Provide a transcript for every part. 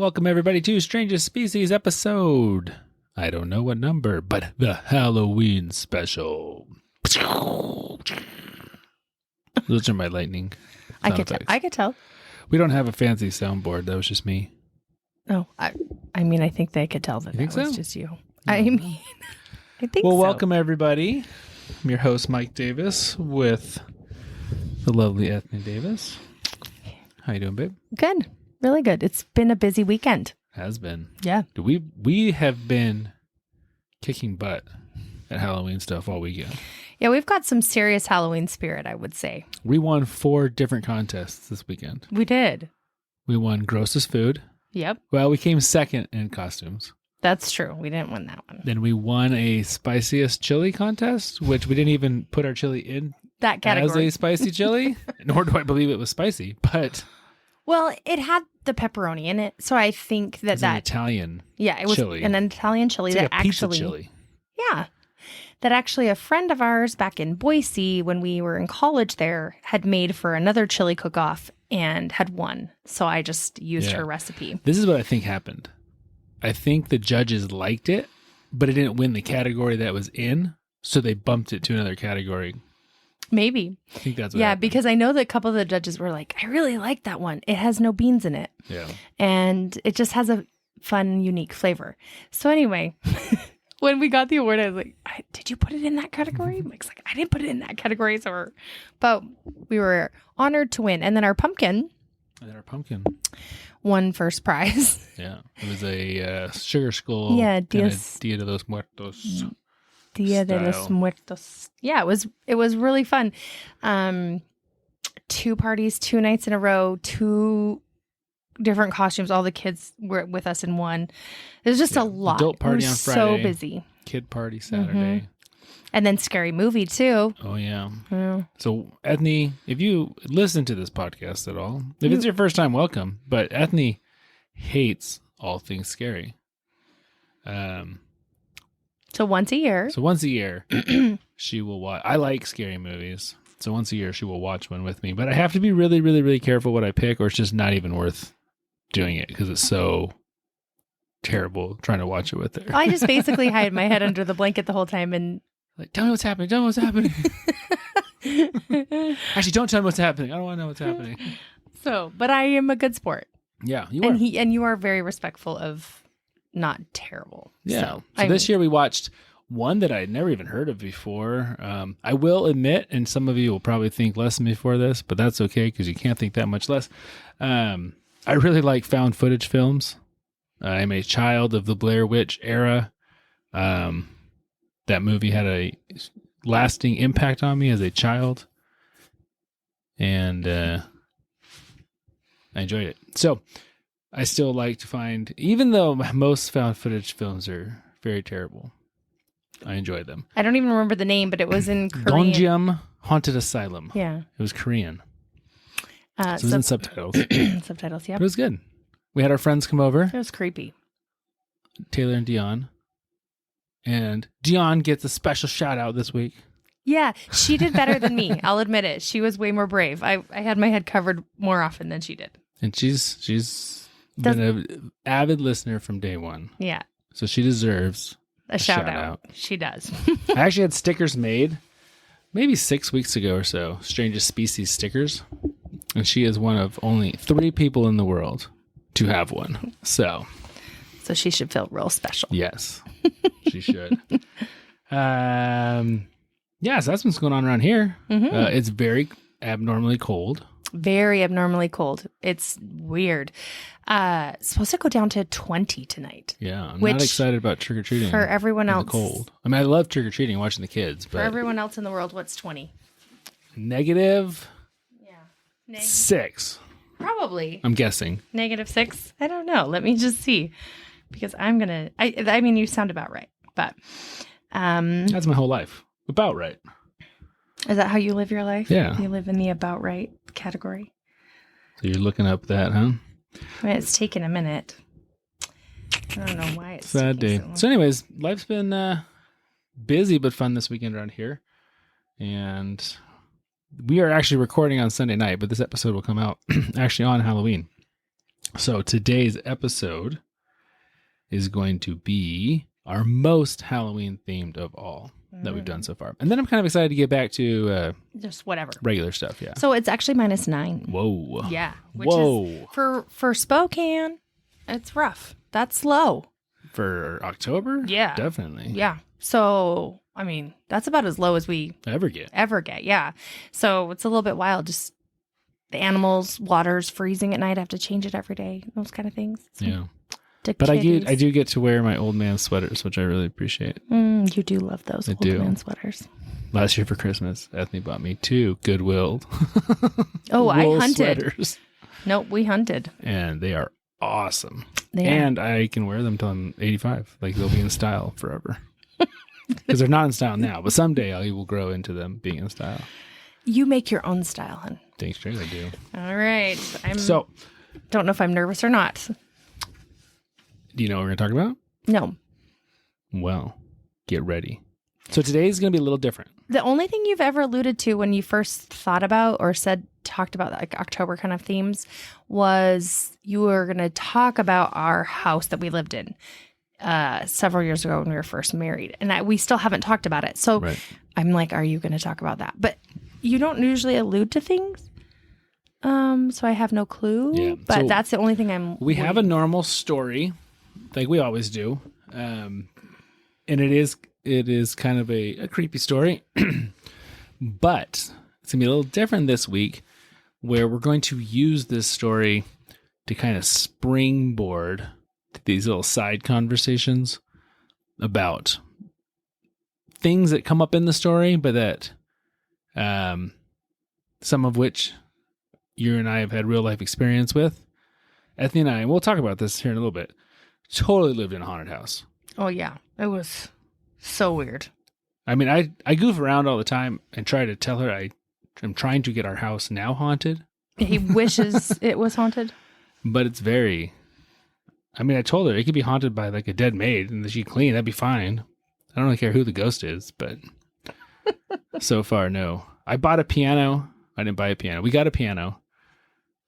Welcome everybody to Strangest Species episode. I don't know what number, but the Halloween special. Those are my lightning sound effects. I could tell. We don't have a fancy soundboard. That was just me. Oh, I think they could tell that that was just you. I think Well, so. welcome everybody. I'm your host, Mike Davis, with the lovely Ethney Davis. How you doing, babe? Good. Really good. It's been a busy weekend. Has been. Yeah. We have been kicking butt at Halloween stuff all weekend. Yeah, we've got some serious Halloween spirit, I would say. We won 4 different contests this weekend. We did. We won grossest food. Yep. Well, we came second in costumes. That's true. We didn't win that one. Then we won a spiciest chili contest, which we didn't even put our chili in That category. as a spicy chili, nor do I believe it was spicy, but Well, it had the pepperoni in it, so I think it's an Italian it was chili. an Italian chili It's like that a pizza actually chili. Yeah. That actually a friend of ours back in Boise when we were in college there had made for another chili cook-off and had won. So I just used her recipe. This is what I think happened. I think the judges liked it, but it didn't win the category that it was in, so they bumped it to another category. Maybe. I think that's what happened. Because I know that a couple of the judges were like, I really like that one. It has no beans in it. Yeah. And it just has a fun, unique flavor. So anyway, when we got the award, I was like, did you put it in that category? Mike's like, I didn't put it in that category. But we were honored to win. And then our pumpkin won first prize. Yeah. It was a sugar skull. Yeah, Dia de los Muertos. Dia de los Muertos. Yeah, it was really fun. 2 parties, 2 nights in a row, 2 different costumes. All the kids were with us in one. It was just a lot. Adult party on Friday. So busy. Kid party Saturday. And then scary movie too. Oh, yeah. Yeah. So, Ethney, if you listen to this podcast at all, if it's your first time, welcome. But Ethney hates all things scary. So once a year. She will watch. I like scary movies. So once a year, she will watch one with me. But I have to be really, really, really careful what I pick, or it's just not even worth doing it because it's so terrible trying to watch it with her. I just basically hide my head under the blanket the whole time and like, tell me what's happening. Actually, don't tell me what's happening. I don't want to know what's happening. So, but I am a good sport. Yeah, you are. And you are very respectful of not terrible. Yeah. So this year we watched one that I had never even heard of before. I will admit, and some of you will probably think less of me for this, but that's okay because you can't think that much less. I really like found footage films. I'm a child of the Blair Witch era. That movie had a lasting impact on me as a child. And I enjoyed it. So I still like to find, even though most found footage films are very terrible, I enjoy them. I don't even remember the name, but it was in Korean. Donjeom Haunted Asylum. Yeah. It was Korean. So it was in subtitles. Subtitles, yeah. It was good. We had our friends come over. It was creepy. Taylor and Dion. And Dion gets a special shout out this week. Yeah, she did better than me. I'll admit it. She was way more brave. I had my head covered more often than she did. And she's been an avid listener from day one. Yeah. So she deserves a shout out. She does. I actually had stickers made maybe 6 weeks ago or so. Strangest Species stickers. And she is one of only 3 people in the world to have one. So she should feel real special. Yes, she should. Yeah, so that's what's going on around here. Mm-hmm. It's very abnormally cold. Very abnormally cold. It's weird. Supposed to go down to 20 tonight. Yeah, I'm not excited about trick-or-treating. For everyone else. In the cold. I mean, I love trick-or-treating, watching the kids. But for everyone else in the world, what's 20? Negative 6. Probably. I'm guessing. Negative 6? I don't know. Let me just see. Because I'm going to... I mean, you sound about right. But... that's my whole life. About right. Is that how you live your life? Yeah. You live in the about right category. So you're looking up that, huh? I mean, it's taken a minute. I don't know why it's sad day. So anyways, life's been busy but fun this weekend around here. And we are actually recording on Sunday night, but this episode will come out actually on Halloween. So today's episode is going to be our most Halloween themed of all that we've done so far. And then I'm kind of excited to get back to just whatever regular stuff. Yeah. So it's actually -9. Whoa. Yeah. Which Whoa. is for Spokane, it's rough. That's low. For October? Yeah. Definitely. Yeah. So, I mean, that's about as low as we Ever get. Yeah. So it's a little bit wild. Just the animals, water's freezing at night. I have to change it every day. Those kind of things. So, Yeah. But I do get to wear my old man sweaters, which I really appreciate. You do love those old man sweaters. Last year for Christmas, Ethney bought me 2 Goodwill. Oh, I hunted. Sweaters. Nope, we hunted. And they are awesome. They are. I can wear them till I'm 85. Like they'll be in style forever. Because they're not in style now, but someday I will grow into them being in style. You make your own style, hun. Thanks, Trey. I do. All right. Don't know if I'm nervous or not. Do you know what we're going to talk about? No. Well, get ready. So today's going to be a little different. The only thing you've ever alluded to when you first thought about or talked about like October kind of themes was you were going to talk about our house that we lived in several years ago when we were first married. And we still haven't talked about it. So right. I'm like, are you going to talk about that? But you don't usually allude to things. So I have no clue. Yeah. But that's the only thing we have a normal story like we always do. And it is kind of a creepy story, but it's going to be a little different this week where we're going to use this story to kind of springboard to these little side conversations about things that come up in the story, but that some of which you and I have had real life experience with. Ethney and I, and we'll talk about this here in a little bit, totally lived in a haunted house. Oh, yeah. It was so weird. I mean, I goof around all the time and try to tell her I'm trying to get our house now haunted. He wishes it was haunted. But it's very... I mean, I told her it could be haunted by like a dead maid and she clean. That'd be fine. I don't really care who the ghost is, but so far, no. I bought a piano. I didn't buy a piano. We got a piano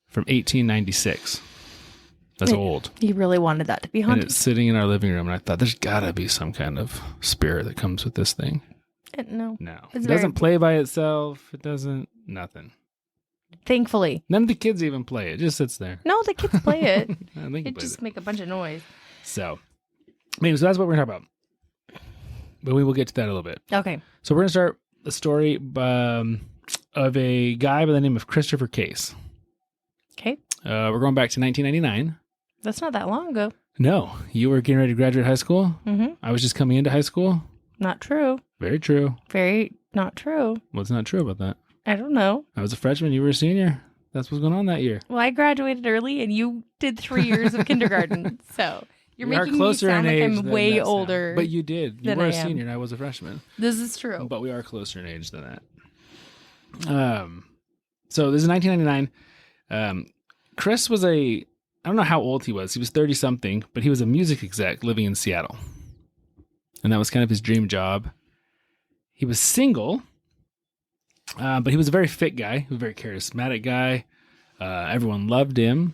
from 1896. That's old. He really wanted that to be haunted. And it's sitting in our living room, and I thought, there's got to be some kind of spirit that comes with this thing. No. It doesn't play by itself. It doesn't, nothing. Thankfully. None of the kids even play it. It just sits there. No, the kids play it. It just make a bunch of noise. So that's what we're going to talk about. But we will get to that in a little bit. Okay. So we're going to start a story of a guy by the name of Christopher Case. Okay. We're going back to 1999. That's not that long ago. No. You were getting ready to graduate high school? Mm-hmm. I was just coming into high school? Not true. Very true. Very not true. What's not true about that? I don't know. I was a freshman. You were a senior. That's what's going on that year. Well, I graduated early and you did 3 years of kindergarten. So you're making me sound like I'm way older. But you did. You were a senior and I was a freshman. This is true. But we are closer in age than that. So this is 1999. Chris was I don't know how old he was. He was 30 something, but he was a music exec living in Seattle. And that was kind of his dream job. He was single, but he was a very fit guy. He was a very charismatic guy. Everyone loved him.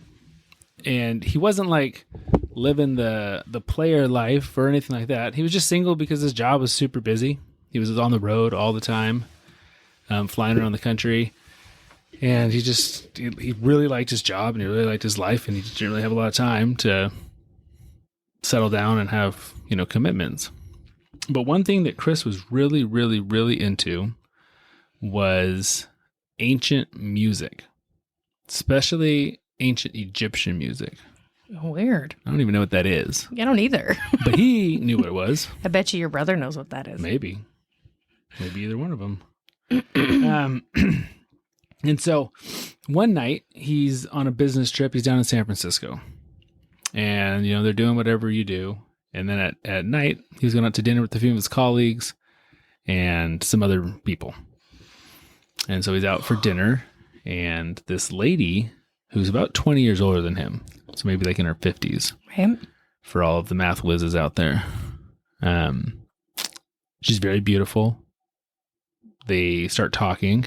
And he wasn't like living the player life or anything like that. He was just single because his job was super busy. He was on the road all the time, flying around the country. And he really liked his job and he really liked his life, and he didn't really have a lot of time to settle down and have, commitments. But one thing that Chris was really, really, really into was ancient music, especially ancient Egyptian music. Weird. I don't even know what that is. I don't either. But he knew what it was. I bet you your brother knows what that is. Maybe either one of them. And so one night he's on a business trip. He's down in San Francisco, and they're doing whatever you do. And then at night he was going out to dinner with a few of his colleagues and some other people. And so he's out for dinner, and this lady who's about 20 years older than him, so maybe like in her 50s, right, for all of the math whizzes out there. She's very beautiful. They start talking.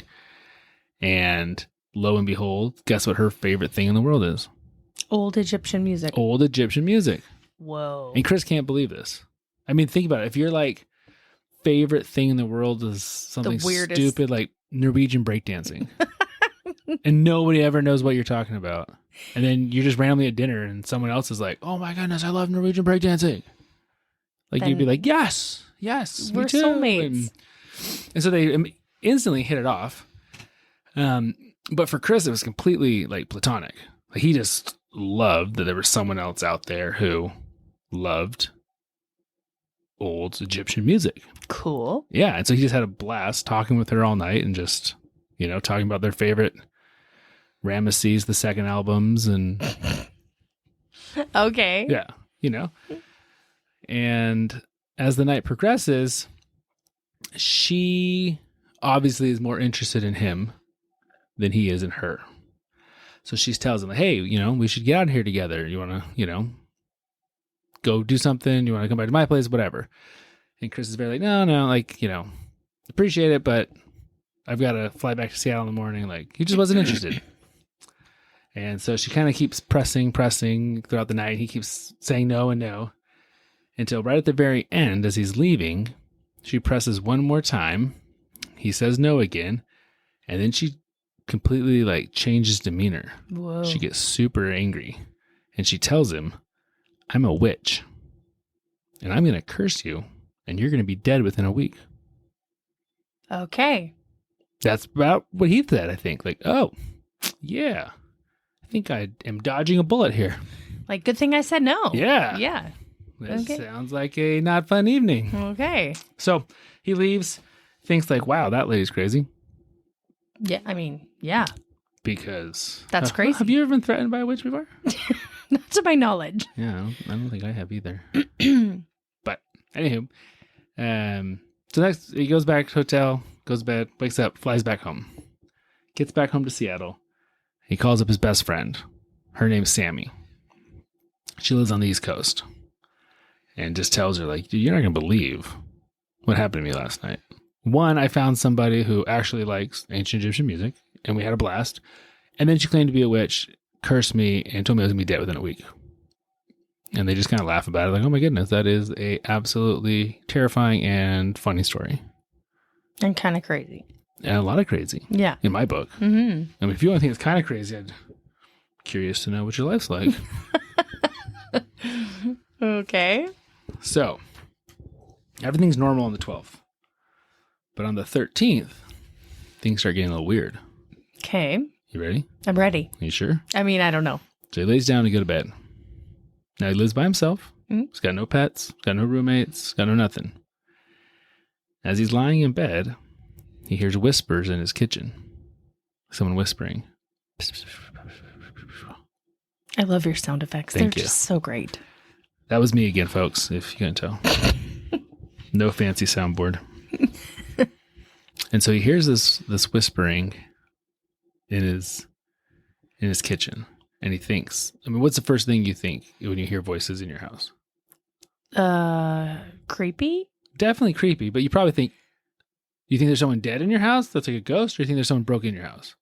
And lo and behold, guess what her favorite thing in the world is? Old Egyptian music. Old Egyptian music. Whoa. And Chris can't believe this. I mean, think about it. If your like favorite thing in the world is something stupid like Norwegian breakdancing, and nobody ever knows what you're talking about, and then you're just randomly at dinner and someone else is like, "Oh my goodness, I love Norwegian breakdancing," like then you'd be like, "Yes, we're me too." Soulmates. And so they instantly hit it off. But for Chris, it was completely like platonic. Like he just loved that there was someone else out there who loved old Egyptian music. Cool. Yeah. And so he just had a blast talking with her all night and just, talking about their favorite Ramesses II albums and okay. Yeah. And as the night progresses, she obviously is more interested in him than he is in her. So she tells him, hey, we should get out of here together. You want to, go do something? You want to come back to my place? Whatever. And Chris is very like, no, like, appreciate it, but I've got to fly back to Seattle in the morning. Like, he just wasn't interested. And so she kind of keeps pressing throughout the night. He keeps saying no and no until right at the very end, as he's leaving, she presses one more time. He says no again. And then she completely like changes demeanor. Whoa. She gets super angry and she tells him, I'm a witch and I'm going to curse you and you're going to be dead within a week. Okay. That's about what he said, I think. Like, oh, yeah. I think I am dodging a bullet here. Like, good thing I said no. Yeah. Yeah. This sounds like a not fun evening. Okay. So he leaves, thinks like, wow, that lady's crazy. Yeah, I mean, yeah. Because... That's crazy. Have you ever been threatened by a witch before? Not to my knowledge. Yeah, I don't think I have either. But, anywho. So next, he goes back to hotel, goes to bed, wakes up, flies back home. Gets back home to Seattle. He calls up his best friend. Her name's Sammy. She lives on the East Coast. And just tells her, like, dude, you're not going to believe what happened to me last night. One, I found somebody who actually likes ancient Egyptian music, and we had a blast. And then she claimed to be a witch, cursed me, and told me I was going to be dead within a week. And they just kind of laugh about it, like, oh my goodness, that is a absolutely terrifying and funny story. And kind of crazy. And a lot of crazy. Yeah. In my book. Mm-hmm. I mean, if you only think it's kind of crazy, I'm curious to know what your life's like. Okay. So, everything's normal on the 12th. But on the 13th, things start getting a little weird. Okay. You ready? I'm ready. You sure? I mean, I don't know. So he lays down to go to bed. Now he lives by himself. Mm-hmm. He's got no pets. He's got no roommates. He's got no nothing. As he's lying in bed, he hears whispers in his kitchen. Someone whispering. I love your sound effects. Thank They're you. just so great. That was me again, folks, if you couldn't tell. No fancy soundboard. And so he hears this whispering in his kitchen, and he thinks, I mean, what's the first thing you think when you hear voices in your house? Creepy? Definitely creepy, but you probably think, you think there's someone dead in your house that's like a ghost, or you think there's someone broke in your house?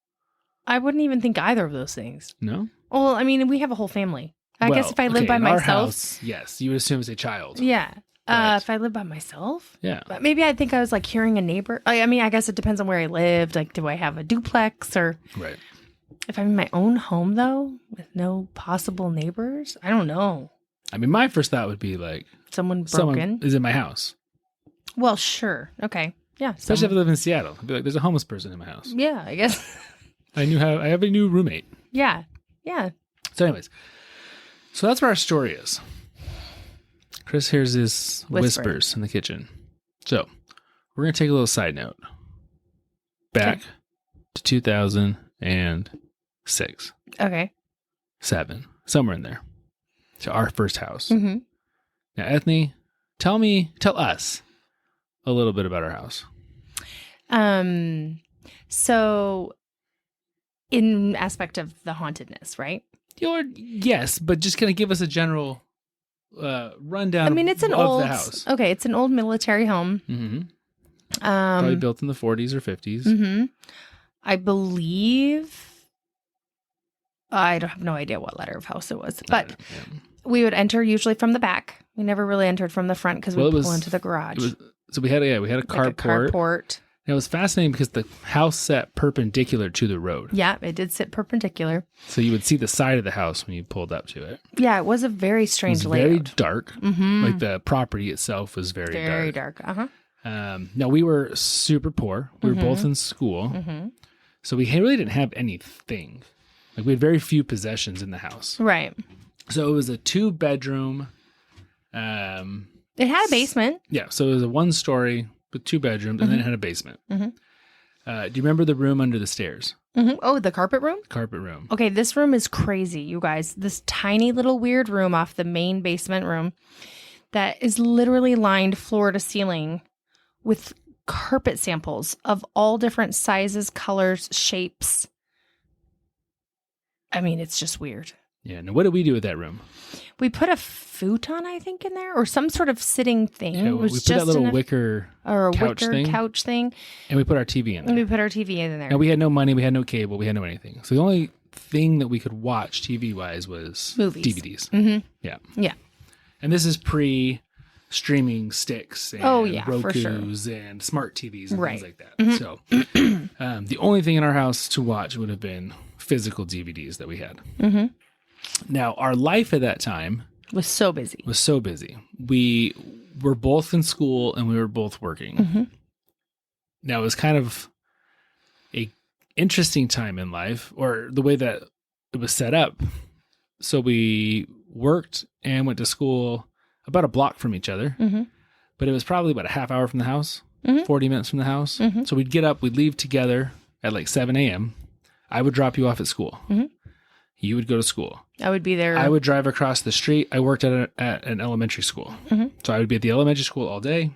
I wouldn't even think either of those things. No? Well, I mean, we have a whole family. I guess if I live by in myself. our house, yes, you would assume it's a child. Yeah. Right. If I live by myself. Yeah. But maybe I think I was like hearing a neighbor. I mean, I guess it depends on where I lived. Like, do I have a duplex or. Right. If I'm in my own home, though, with no possible neighbors, I don't know. I mean, my first thought would be like. Someone Someone is in my house. Well, sure. Okay. Yeah. Especially if I live in Seattle. I'd be like, there's a homeless person in my house. Yeah, I guess. I have a new roommate. Yeah. Yeah. So anyways, so that's where our story is. Chris hears his whispers in the kitchen. So we're going to take a little side note. Back to 2006. Okay. 7. Somewhere in there. To our first house. Mm-hmm. Now, Ethney, tell us a little bit about our house. So in aspect of the hauntedness, right? Yes, but just kind of give us a general rundown. I mean, it's an of old the house. Okay, it's an old military home. Mm-hmm. Probably built in the 40s or 50s. Mm-hmm. I believe I don't have no idea what letter of house it was, but we would enter usually from the back. We never really entered from the front because we pull into the garage. So we had a carport. And it was fascinating because the house sat perpendicular to the road. Yeah, it did sit perpendicular. So you would see the side of the house when you pulled up to it. Yeah, it was a very strange layout. Very dark. Mm-hmm. Like the property itself was very dark. Very dark. Uh-huh. Now, we were super poor. We were both in school. Mm-hmm. So we really didn't have anything. Like we had very few possessions in the house. Right. So it was a 2-bedroom. It had a basement. Yeah. So it was a 1-story with 2 bedrooms, and then it had a basement. Mm-hmm. Do you remember the room under the stairs? Mm-hmm. Oh, the carpet room? Carpet room. Okay, this room is crazy, you guys. This tiny little weird room off the main basement room that is literally lined floor to ceiling with carpet samples of all different sizes, colors, shapes. I mean, it's just weird. Yeah. Now, what did we do with that room? We put a futon, I think, in there, or some sort of sitting thing. Yeah, we put that little wicker couch thing, and we put our TV in there. And we put our TV in there. Now, we had no money, we had no cable, we had no anything. So the only thing that we could watch TV-wise was movies, DVDs. Mm-hmm. Yeah. Yeah. And this is pre-streaming sticks and Rokus and smart TVs and things like that. Mm-hmm. So the only thing in our house to watch would have been physical DVDs that we had. Mm-hmm. Now, our life at that time was so busy. We were both in school and we were both working. Mm-hmm. Now, it was kind of a interesting time in life, or the way that it was set up. So we worked and went to school about a block from each other, mm-hmm. but it was probably about a half hour from the house, 40 minutes from the house. Mm-hmm. So we'd get up, we'd leave together at like 7 a.m. I would drop you off at school. Mm-hmm. You would go to school. I would be there. I would drive across the street. I worked at an elementary school. Mm-hmm. So I would be at the elementary school all day.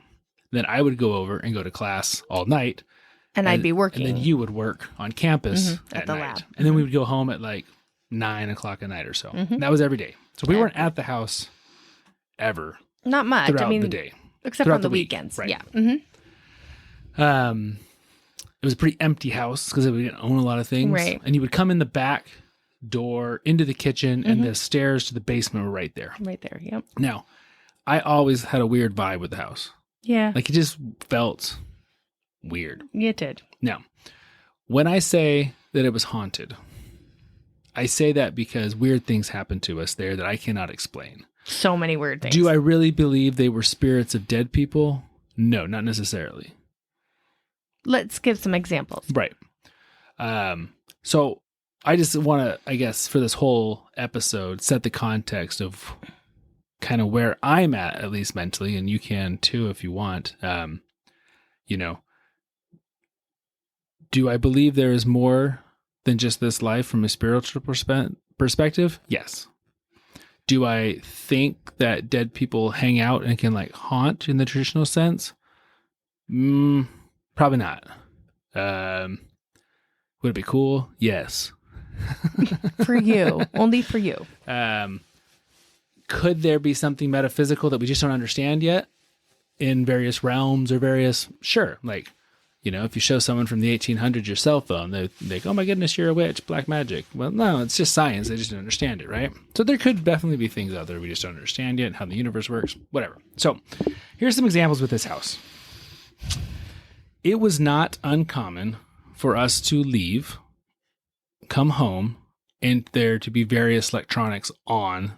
Then I would go over and go to class all night. And I'd be working. And then you would work on campus at the night. lab. And then we would go home at like 9 o'clock at night or so. Mm-hmm. That was every day. So we weren't at the house ever. Not much. Throughout the day. Except on the weekends. Right. Yeah. Mm-hmm. It was a pretty empty house because we didn't own a lot of things. Right. And you would come in the back door into the kitchen, and the stairs to the basement were right there. Right there, yep. Now, I always had a weird vibe with the house. Yeah. Like, it just felt weird. It did. Now, when I say that it was haunted, I say that because weird things happened to us there that I cannot explain. So many weird things. Do I really believe they were spirits of dead people? No, not necessarily. Let's give some examples. Right. So I just want to, I guess, for this whole episode, set the context of kind of where I'm at least mentally, and you can too if you want. Do I believe there is more than just this life from a spiritual perspective? Yes. Do I think that dead people hang out and can like haunt in the traditional sense? Probably not. Would it be cool? Yes. For you. Only for you. Could there be something metaphysical that we just don't understand yet in various realms or various? Sure. Like, if you show someone from the 1800s your cell phone, they go, oh my goodness, you're a witch, black magic. Well, no, it's just science. They just don't understand it, right? So there could definitely be things out there we just don't understand yet, how the universe works, whatever. So here's some examples with this house. It was not uncommon for us to leave, come home, and there to be various electronics on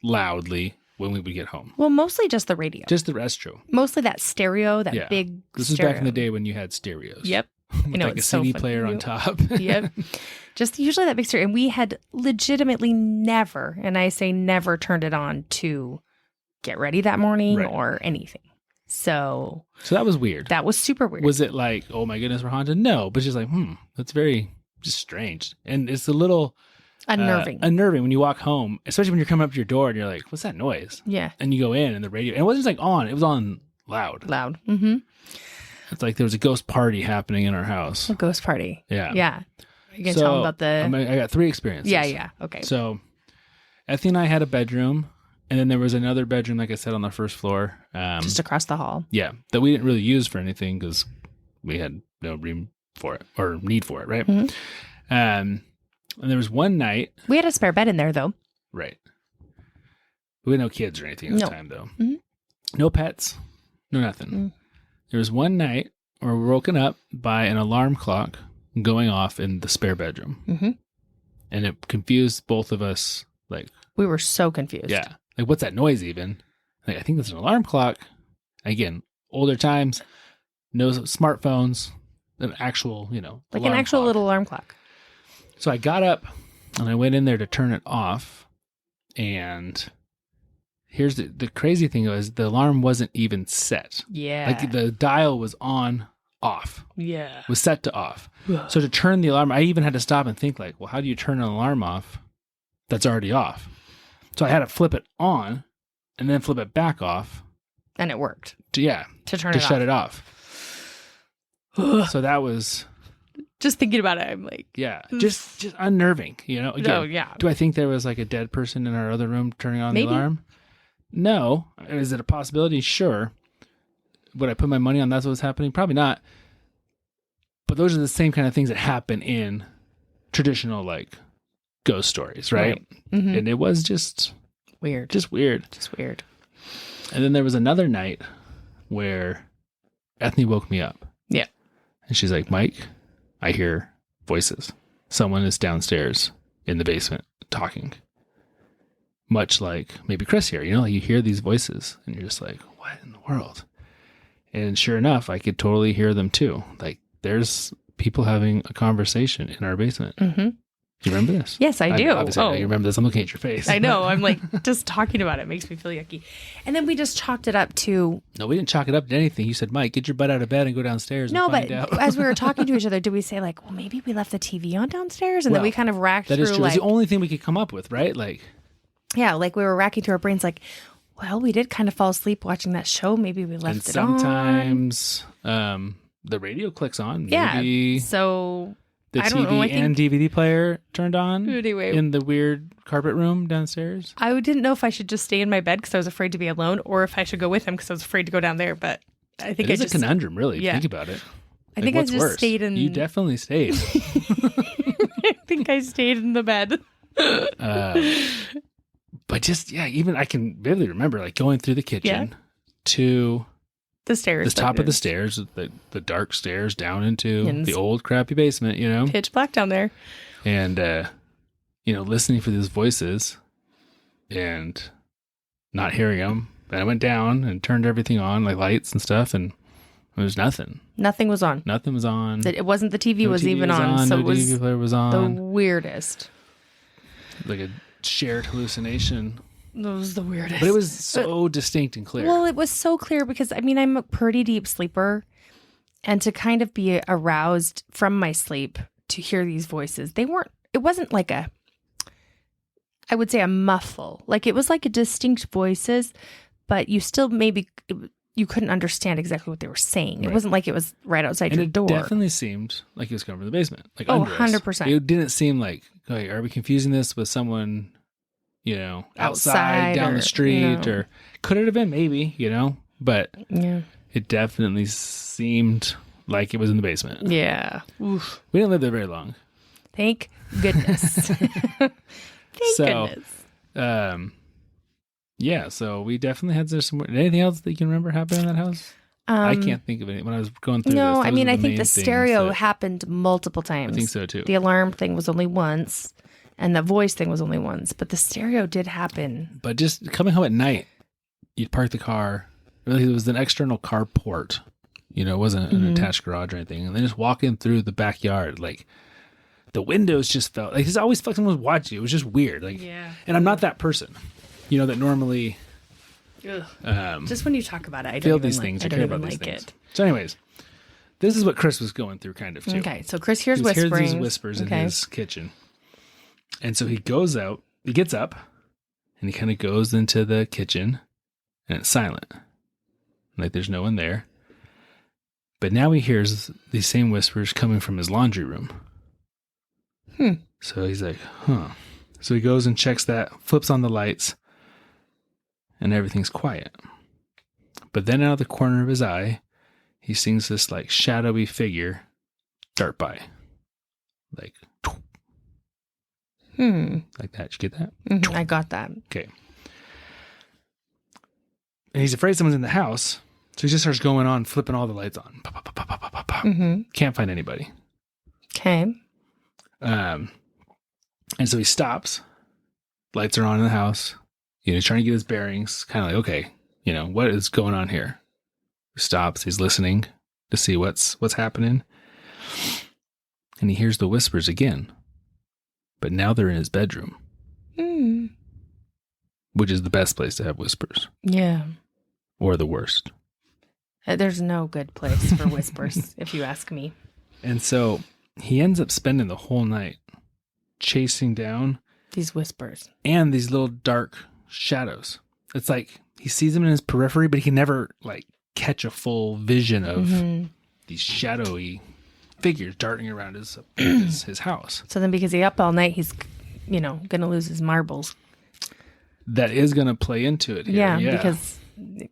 loudly when we would get home. Well, mostly just the radio. Just the rest, true. Mostly that stereo, that big This is back in the day when you had stereos. Yep. With like a CD player on top. Yep. Just usually that big stereo. And we had legitimately never, and I say never, turned it on to get ready that morning or anything. So that was weird. That was super weird. Was it like, oh my goodness, we're haunted? No, but just like, that's very just strange. And it's a little unnerving when you walk home, especially when you're coming up to your door and you're like, what's that noise? Yeah. And you go in and the radio, and it wasn't just like on, it was on loud. Mm-hmm. It's like there was a ghost party happening in our house. A ghost party. Yeah. Yeah. You can tell them about the... I got 3 experiences. Yeah. Okay. So Ethney and I had a bedroom, and then there was another bedroom, like I said, on the first floor. Just across the hall. Yeah. That we didn't really use for anything because we had no room for it or need for it, right? Mm-hmm. And there was one night. We had a spare bed in there, though. Right. We had no kids or anything at the time, though. Mm-hmm. No pets. No nothing. Mm. There was one night where we were woken up by an alarm clock going off in the spare bedroom. Mm-hmm. And it confused both of us. Like, we were so confused. Yeah. Like, what's that noise even? Like, I think that's an alarm clock. Again, older times, no smartphones, an actual, like an actual clock. little alarm clock. So I got up and I went in there to turn it off. And here's the crazy thing was the alarm wasn't even set. Yeah. Like the dial was on, off. Yeah. Was set to off. So to turn the alarm, I even had to stop and think like, well, how do you turn an alarm off that's already off? So I had to flip it on and then flip it back off. And it worked. To shut it off. So that was just thinking about it. I'm like, just unnerving, Again, yeah. Do I think there was like a dead person in our other room turning on the alarm? No. Is it a possibility? Sure. Would I put my money on that's what was happening? Probably not. But those are the same kind of things that happen in traditional like ghost stories, right? Mm-hmm. And it was just weird. Just weird. And then there was another night where Ethney woke me up. Yeah. And she's like, Mike, I hear voices. Someone is downstairs in the basement talking. Much like maybe Chris here, like you hear these voices and you're just like, what in the world? And sure enough, I could totally hear them too. Like there's people having a conversation in our basement. Mm-hmm. Do you remember this? Yes, I do. Obviously, I know you remember this. I'm looking at your face. I know. I'm like, just talking about it makes me feel yucky. And then we just chalked it up to... No, we didn't chalk it up to anything. You said, Mike, get your butt out of bed and go downstairs and find out. No, but as we were talking to each other, did we say like, well, maybe we left the TV on downstairs? And then we kind of racked through That is true. It's the only thing we could come up with, right? Like... Yeah, like we were racking through our brains like, well, we did kind of fall asleep watching that show. Maybe we left it on. Sometimes the radio clicks on. Maybe yeah, so... The I don't TV know, and DVD player turned on anyway, in the weird carpet room downstairs. I didn't know if I should just stay in my bed because I was afraid to be alone or if I should go with him because I was afraid to go down there. But I think it's a conundrum, really. Yeah. Think about it. I think I just stayed in... You definitely stayed. I think I stayed in the bed. But just, even I can vividly remember like going through the kitchen to... The stairs. The top of the stairs, the dark stairs down into the old crappy basement, Pitch black down there. And, listening for these voices and not hearing them. And I went down and turned everything on, like lights and stuff, and there was nothing. Nothing was on. Nothing was on. It wasn't the TV was even on. So no TV player was on. The weirdest. Like a shared hallucination. That was the weirdest. But it was so distinct and clear. Well, it was so clear because, I'm a pretty deep sleeper. And to kind of be aroused from my sleep to hear these voices, it wasn't like I would say a muffle. Like it was like a distinct voices, but you still you couldn't understand exactly what they were saying. Right. It wasn't like it was right outside your door. It definitely seemed like it was coming from the basement. Like 100%. It didn't seem like, okay, are we confusing this with someone... outside down the street, or could it have been? Maybe, but it definitely seemed like it was in the basement. Yeah. Oof. We didn't live there very long. Thank goodness. Goodness. So we definitely had some. Anything else that you can remember happened in that house? I can't think of anything when I was going through. No, I think the stereo happened multiple times. I think so too. The alarm thing was only once. And the voice thing was only once, but the stereo did happen. But just coming home at night, you'd park the car. Really, it was an external carport. It wasn't an attached garage or anything. And then just walking through the backyard, like the windows just felt like it's always felt someone was watching you. It was just weird. Like, and I'm not that person, that normally. Just when you talk about it, I feel these things. I care about these things. So, anyways, this is what Chris was going through, kind of too. Okay, so Chris hears whispering. He hears these whispers in his kitchen. And so he gets up, and he kind of goes into the kitchen, and it's silent. Like there's no one there. But now he hears these same whispers coming from his laundry room. So he's like, So he goes and checks that, flips on the lights, and everything's quiet. But then out of the corner of his eye, he sees this like shadowy figure dart by. Like... Like that. Did you get that? I got that. Okay. And he's afraid someone's in the house. So he just starts going on, flipping all the lights on. Pop, pop, pop, pop, pop, pop, pop. Can't find anybody. Okay. And so he stops. Lights are on in the house. He's trying to get his bearings. Kind of like, okay, what is going on here? He stops. He's listening to see what's happening. And he hears the whispers again. But now they're in his bedroom. Which is the best place to have whispers. Yeah. Or the worst. There's no good place for whispers, if you ask me. And so he ends up spending the whole night chasing down these whispers and these little dark shadows. It's like he sees them in his periphery, but he can never catch a full vision of these shadowy figures darting around his house. So then because he's up all night, he's, going to lose his marbles. That is going to play into it here. Yeah, because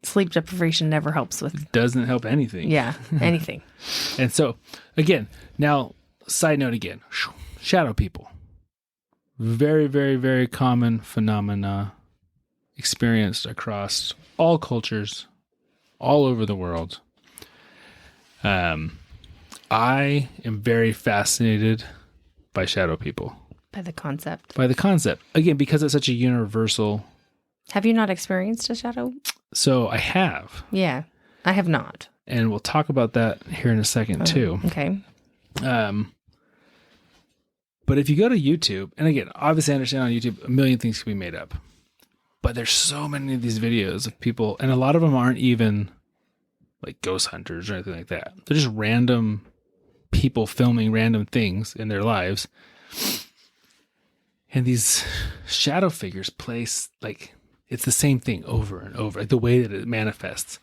sleep deprivation never helps with... It doesn't help anything. Yeah, anything. And so, again, now, side note again, shadow people. Very, very, very common phenomena experienced across all cultures, all over the world. I am very fascinated by shadow people. By the concept. Again, because it's such a universal... Have you not experienced a shadow? So I have. Yeah, I have not. And we'll talk about that here in a second, too. Okay. But if you go to YouTube, and again, obviously I understand on YouTube, a million things can be made up. But there's so many of these videos of people, and a lot of them aren't even like ghost hunters or anything like that. They're just random people filming random things in their lives. And these shadow figures place, it's the same thing over and over. Like the way that it manifests.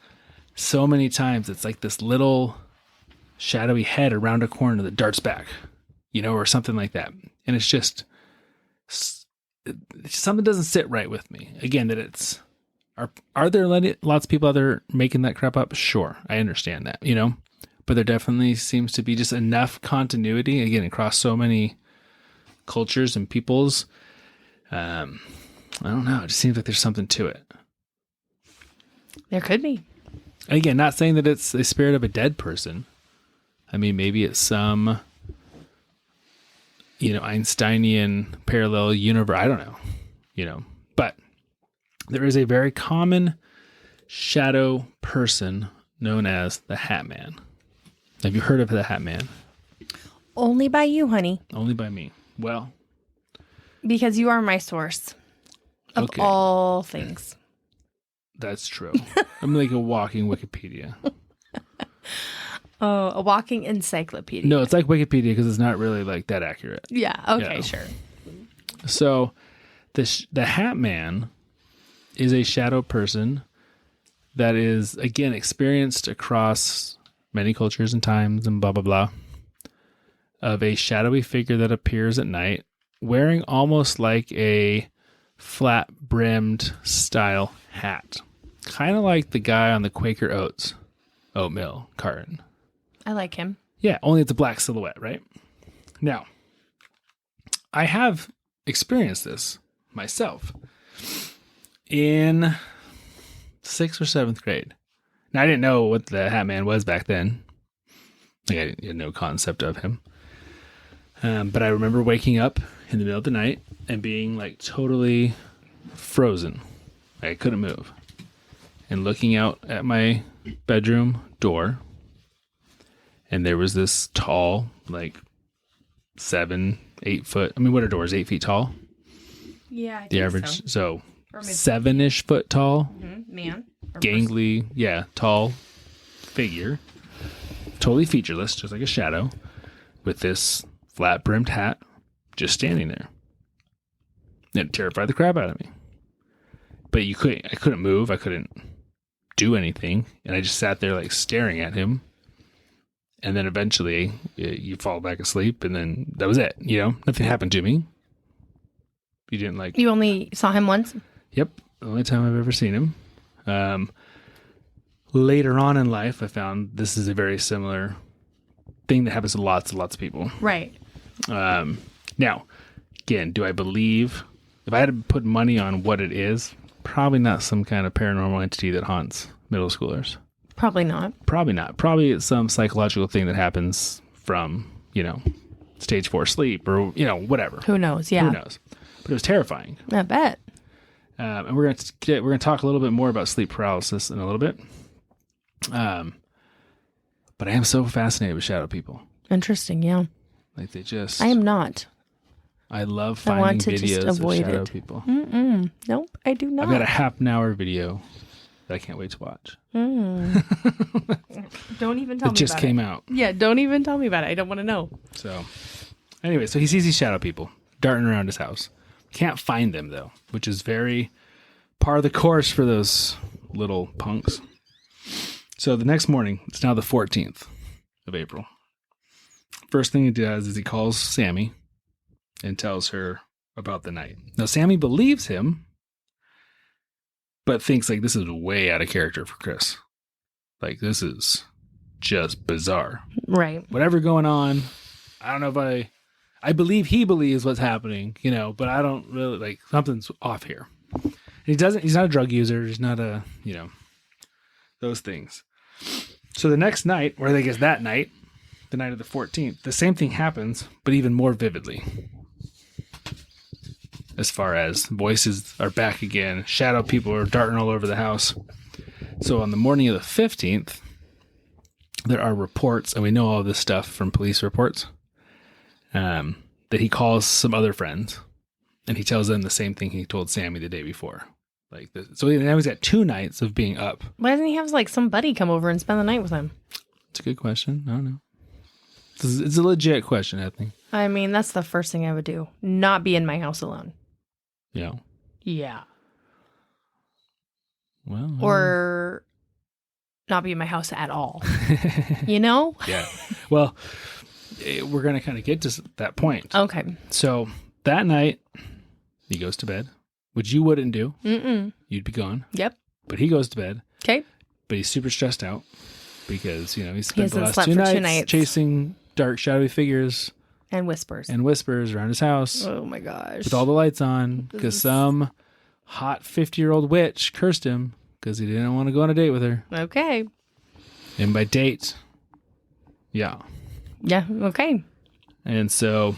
So many times it's like this little shadowy head around a corner that darts back, or something like that. And it's just, something doesn't sit right with me. Again, that it's, are there lots of people out there making that crap up? Sure, I understand that, but there definitely seems to be just enough continuity, again, across so many cultures and peoples. I don't know. It just seems like there's something to it. There could be. Again, not saying that it's the spirit of a dead person. I mean, maybe it's some, Einsteinian parallel universe. I don't know, but there is a very common shadow person known as the Hat Man. Have you heard of the Hat Man? Only by you, honey. Only by me. Well, because you are my source of all things. That's true. I'm like a walking Wikipedia. Oh, a walking encyclopedia. No, it's like Wikipedia because it's not really that accurate. Yeah. Okay. Sure. So, the Hat Man is a shadow person that is again experienced across many cultures and times and blah blah blah. Of a shadowy figure that appears at night, wearing almost like a flat-brimmed style hat, kind of like the guy on the Quaker Oats oatmeal carton. I like him. Yeah, only it's a black silhouette, right? Now, I have experienced this myself in 6th or 7th grade. Now, I didn't know what the Hat Man was back then. I had no concept of him. But I remember waking up in the middle of the night and being totally frozen. I couldn't move. And looking out at my bedroom door. And there was this tall, 7, 8 foot. I mean, what are doors? 8 feet tall? Yeah, I think the average. So 7 7-ish foot tall. Mm-hmm. Man. Gangly, tall figure. Totally featureless, just like a shadow. With this flat-brimmed hat, just standing there. It terrified the crap out of me. But I couldn't move. I couldn't do anything. And I just sat there staring at him. And then eventually you fall back asleep and then that was it. Nothing happened to me. You didn't You only saw him once? Yep. The only time I've ever seen him. Later on in life, I found this is a very similar thing that happens to lots and lots of people. Right. Now, again, do I believe, if I had to put money on what it is, probably not some kind of paranormal entity that haunts middle schoolers. Probably not. Probably not. Probably it's some psychological thing that happens from, stage 4 sleep or, whatever. Who knows? Yeah. Who knows? But it was terrifying. I bet. And we're going to talk a little bit more about sleep paralysis in a little bit. But I am so fascinated with shadow people. Interesting. Yeah. Like they just. I am not. I love I finding want to videos just of avoid shadow it. people. Nope, I do not. I've got a half an hour video that I can't wait to watch. Don't even tell me about it. It just came out. Yeah, don't even tell me about it. I don't want to know. So, anyway, so he sees these shadow people darting around his house. Can't find them, though, which is very par of the course for those little punks. So the next morning, it's now the 14th of April. First thing he does is he calls Sammy and tells her about the night. Now, Sammy believes him, but thinks like this is way out of character for Chris. Like, this is just bizarre. Right. Whatever going on, I don't know if I believe he believes what's happening, but I don't really, like, something's off here. He's not a drug user. He's not those things. So the next night, or I guess that night, the night of the 14th, the same thing happens, but even more vividly. As far as voices are back again, shadow people are darting all over the house. So on the morning of the 15th, there are reports, and we know all this stuff from police reports, that he calls some other friends, and he tells them the same thing he told Sammy the day before. Like this. So now he's got 2 nights of being up. Why doesn't he have like somebody come over and spend the night with him? It's a good question. I don't know. It's a legit question, Ethney. I mean, that's the first thing I would do. Not be in my house alone. Yeah. Yeah. Well. Or not be in my house at all. You know? Yeah. Well, we're going to kind of get to that point. Okay. So that night, he goes to bed, which you wouldn't do. Mm-mm. You'd be gone. Yep. But he goes to bed. Okay. But he's super stressed out because, he spent the hasn't last slept 2 for 2 nights nights. chasing dark, shadowy figures And whispers. around his house Oh my gosh. with all the lights on because This is- some hot 50-year-old witch cursed him because he didn't want to go on a date with her. Okay. And by date, yeah. Yeah. Okay. And so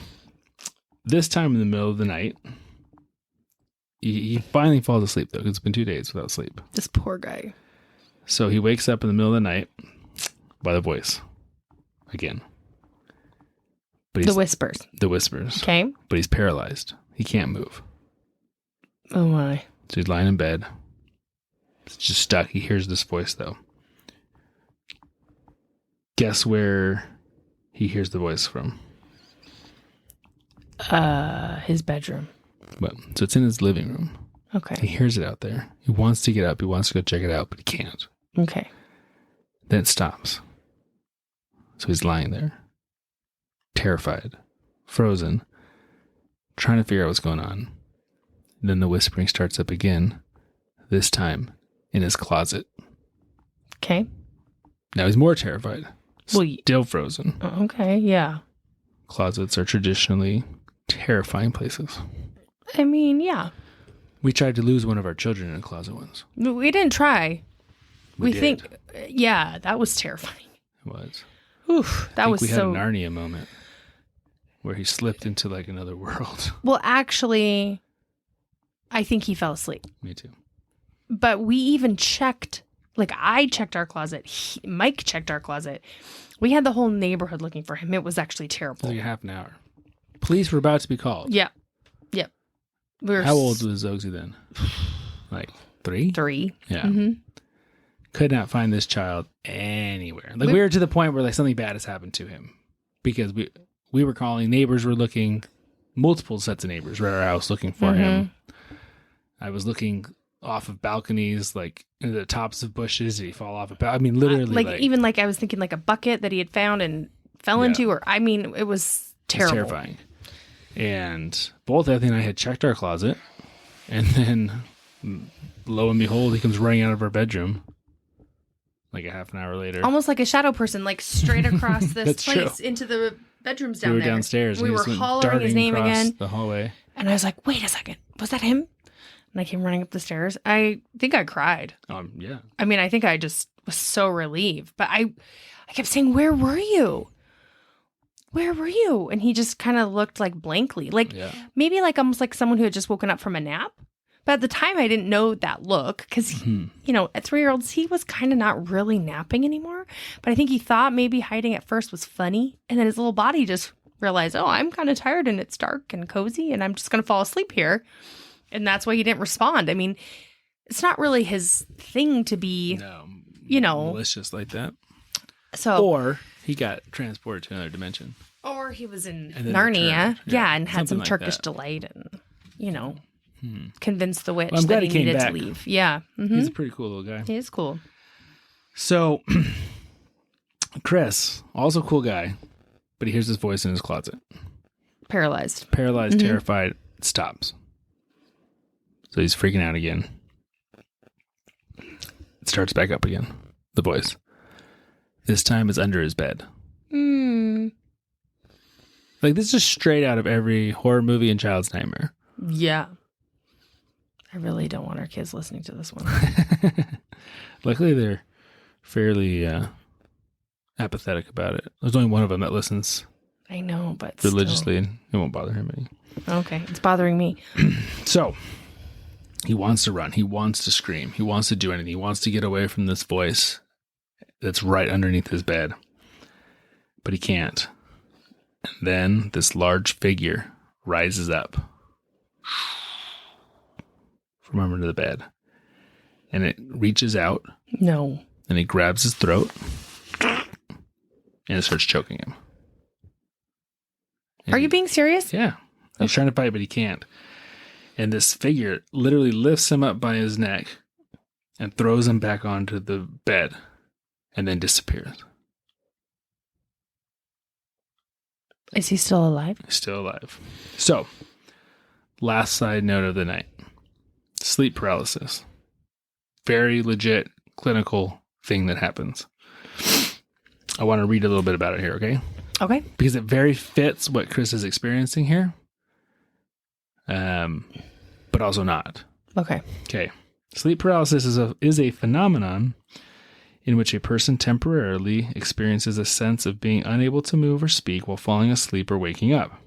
this time in the middle of the night, he finally falls asleep, though, because it's been 2 days without sleep. This poor guy. So he wakes up in the middle of the night by the voice again. But The whispers. The whispers. Okay. But he's paralyzed. He can't move. Oh my. So he's lying in bed. He's just stuck. He hears this voice, though. Guess where he hears the voice from? His bedroom. Well, so it's in his living room. He Okay. hears it out there. He wants to get up. He wants to go check it out, but he can't. Okay. Then it stops. So he's lying there, terrified, frozen, trying to figure out what's going on. And then the whispering starts up again, this time in his closet. Okay. Now he's more terrified, Well, still frozen. Okay. Yeah. Closets are traditionally terrifying places. I mean, yeah. We tried to lose one of our children in a closet once. We didn't try. We did. think, yeah, that was terrifying. It was. Oof, that was we had so. a Narnia moment where he slipped into like another world. Well, actually, I think he fell asleep. Me too. But we even checked, like I checked our closet. Mike checked our closet. We had the whole neighborhood looking for him. It was actually It terrible. was like a half an hour. Police were about to be called. Yeah. Yep. We were How old was Zogsy then? Like 3? 3. Yeah. Mm-hmm. Could not find this child anywhere. Like we were to the point where like something bad has happened to him because we were calling, neighbors were looking, multiple sets of neighbors were at our house looking for him. I was looking off of balconies, like into the tops of bushes. Did he fall off I mean, literally, Even like I was thinking like a bucket that he had found and fell into, or I mean, it was terrible. It's terrifying. And both Ethney and I had checked our closet, and then lo and behold, he comes running out of our bedroom like a half an hour later. Almost like a shadow person, like straight across this That's place true. into the bedroom's down we were there. downstairs. We and he were just went hollering his darting name across again. the hallway. And I was like, wait a second. Was that him? And I came running up the stairs. I think I cried. Yeah. I mean, I think I just was so relieved. But I kept saying, where were you? Where were you? And he just kind of looked like blankly. Like maybe like almost like someone who had just woken up from a nap. But at the time, I didn't know that look because, you know, at 3-year-olds, he was kind of not really napping anymore. But I think he thought maybe hiding at first was funny. And then his little body just realized, oh, I'm kind of tired and it's dark and cozy and I'm just going to fall asleep here. And that's why he didn't respond. I mean, it's not really his thing to be, you know, malicious like that. So, or he got transported to another dimension. Or he was in Narnia. Yeah, and had some like Turkish that. delight and, you know. Convinced the witch I'm glad that he he came needed back. to leave. Yeah. He's a pretty cool little guy. He is cool. So, Chris, also cool guy, but he hears his voice in his closet. Paralyzed, terrified, stops. So he's freaking out again. It starts back up again. The voice. This time it's under his bed. Like, this is straight out of every horror movie and child's nightmare. Yeah. I really don't want our kids listening to this one. Luckily, they're fairly apathetic about it. There's only one of them that listens. I know, but religiously, and it won't bother him any. Okay, it's bothering me. So, he wants to run. He wants to scream. He wants to do anything. He wants to get away from this voice that's right underneath his bed. But he can't. And then this large figure rises up from under the bed. And it reaches out. No. And it grabs his throat. And it starts choking him. And are you being serious? Yeah. He's trying to fight, but he can't. And this figure literally lifts him up by his neck and throws him back onto the bed and then disappears. Is he still alive? He's still alive. So, last side note of the night. Sleep paralysis. Very legit clinical thing that happens. I want to read a little bit about it here, okay? Okay. Because it very fits what Chris is experiencing here. But also not. Okay. Okay. Sleep paralysis is a phenomenon in which a person temporarily experiences a sense of being unable to move or speak while falling asleep or waking up.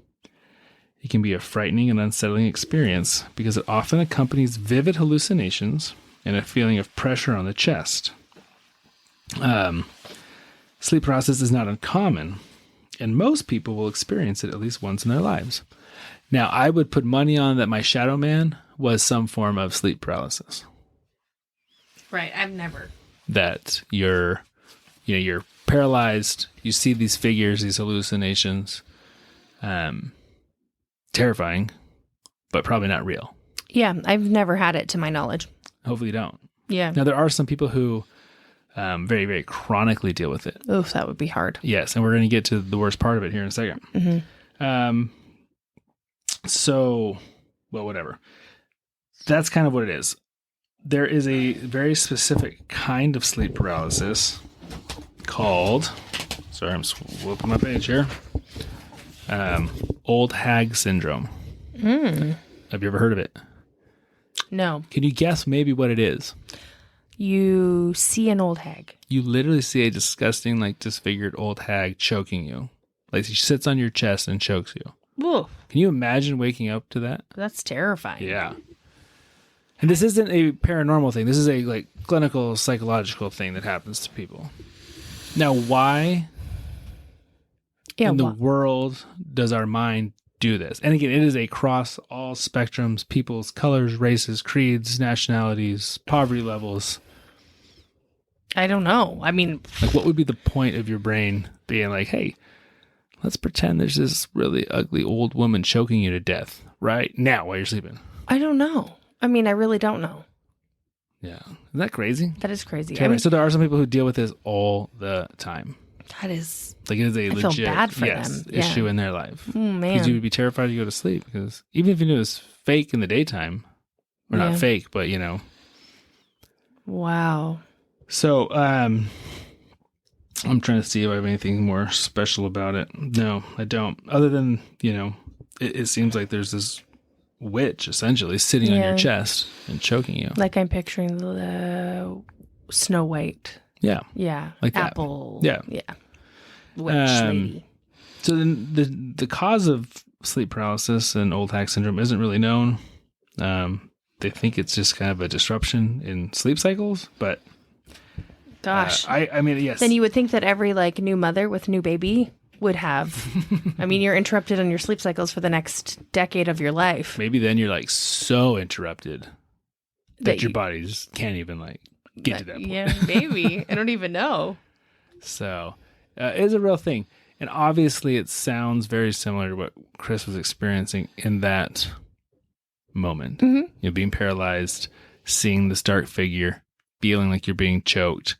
It can be a frightening and unsettling experience because it often accompanies vivid hallucinations and a feeling of pressure on the chest. Sleep paralysis is not uncommon, and most people will experience it at least once in their lives. Now, I would put money on that my shadow man was some form of sleep paralysis. Right. I've never. That you're paralyzed. You see these figures, these hallucinations. Terrifying, but probably not real. Yeah. I've never had it to my knowledge. Hopefully you don't. Yeah. Now, there are some people who very, very chronically deal with it. Oof, that would be hard. Yes. And we're going to get to the worst part of it here in a second. Mm-hmm. So, well, whatever. That's kind of what it is. There is a very specific kind of sleep paralysis called, sorry, I'm flipping my page here, old hag syndrome. Have you ever heard of it? No. Can you guess maybe what it is? You see an old hag. You literally see a disgusting, like, disfigured old hag choking you. Like, she sits on your chest and chokes you. Oof. Can you imagine waking up to that? That's terrifying. Yeah. And this isn't a paranormal thing. This is a like clinical psychological thing that happens to people. Now, why in the world does our mind do this? And again, it is across all spectrums, people's colors, races, creeds, nationalities, poverty levels. I don't know. I mean, like, what would be the point of your brain being like, hey, let's pretend there's this really ugly old woman choking you to death right now while you're sleeping? I don't know. I mean, I really don't know. Yeah. Isn't that crazy? That is crazy. Okay, so there are some people who deal with this all the time. That is... Like, it is a legit feel bad for them. issue in their life. Oh, man. Because you would be terrified to go to sleep. Because even if you knew it was fake in the daytime, or not fake, but, you know. Wow. So, I'm trying to see if I have anything more special about it. No, I don't. Other than, it seems like there's this witch essentially sitting on your chest and choking you. Like I'm picturing the Snow White. Yeah. Yeah. Like that. Apple. Yeah. Yeah. Witch lady. So the cause of sleep paralysis and old hag syndrome isn't really known. They think it's just kind of a disruption in sleep cycles, but gosh, I mean, yes. Then you would think that every like new mother with new baby would have. I mean, you're interrupted on your sleep cycles for the next decade of your life. Maybe then you're like so interrupted that your body just can't even like get to that point. Yeah, maybe. I don't even know. So it's a real thing. And obviously it sounds very similar to what Chris was experiencing in that moment. Mm-hmm. Being paralyzed, seeing this dark figure, feeling like you're being choked.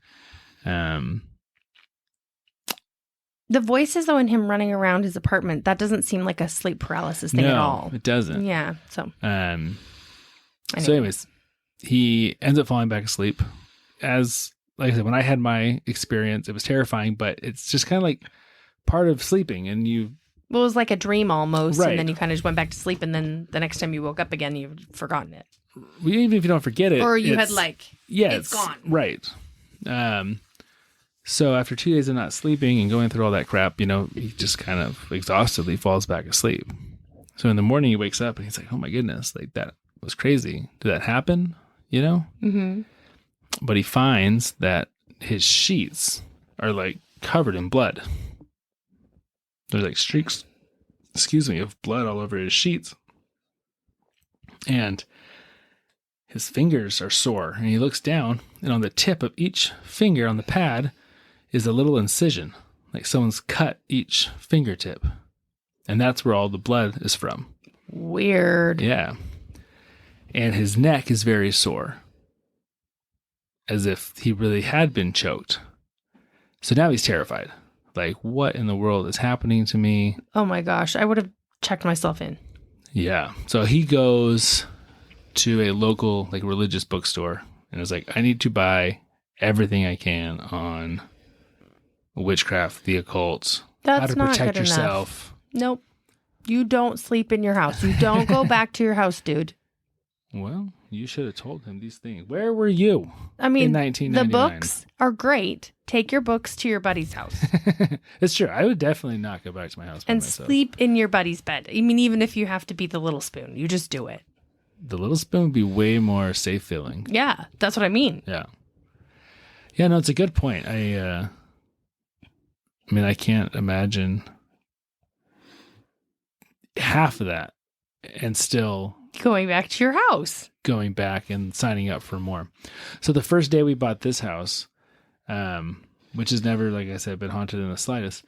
The voices, though, in him running around his apartment, that doesn't seem like a sleep paralysis thing at all. It doesn't. Yeah. So, So anyways, he ends up falling back asleep. As, like I said, when I had my experience, it was terrifying, but it's just kind of like part of sleeping. And well, it was like a dream almost. Right. And then you kind of just went back to sleep. And then the next time you woke up again, you've forgotten it. Even if you don't forget it. Or you had it's gone. Right. So after 2 days of not sleeping and going through all that crap, he just kind of exhaustedly falls back asleep. So in the morning he wakes up and he's like, oh my goodness, like that was crazy. Did that happen? Mm-hmm. But he finds that his sheets are like covered in blood. There's like streaks, of blood all over his sheets. And his fingers are sore. And he looks down, and on the tip of each finger on the pad is a little incision, like someone's cut each fingertip. And that's where all the blood is from. Weird. Yeah. And his neck is very sore, as if he really had been choked. So now he's terrified. Like, what in the world is happening to me? Oh my gosh. I would have checked myself in. Yeah. So he goes to a local like religious bookstore and is like, I need to buy everything I can on witchcraft, the occult, That's how to not protect good yourself. Enough. Nope. You don't sleep in your house. You don't go back to your house, dude. Well, you should have told him these things. Where were you? I mean, in 1999? The books are great. Take your books to your buddy's house. It's true. I would definitely not go back to my house by and myself. Sleep in your buddy's bed. I mean, even if you have to be the little spoon, you just do it. The little spoon would be way more safe feeling. Yeah, that's what I mean. Yeah. Yeah, no, it's a good point. I mean, I can't imagine half of that and still going back to your house. Going back and signing up for more. So the first day we bought this house, which has never, like I said, been haunted in the slightest.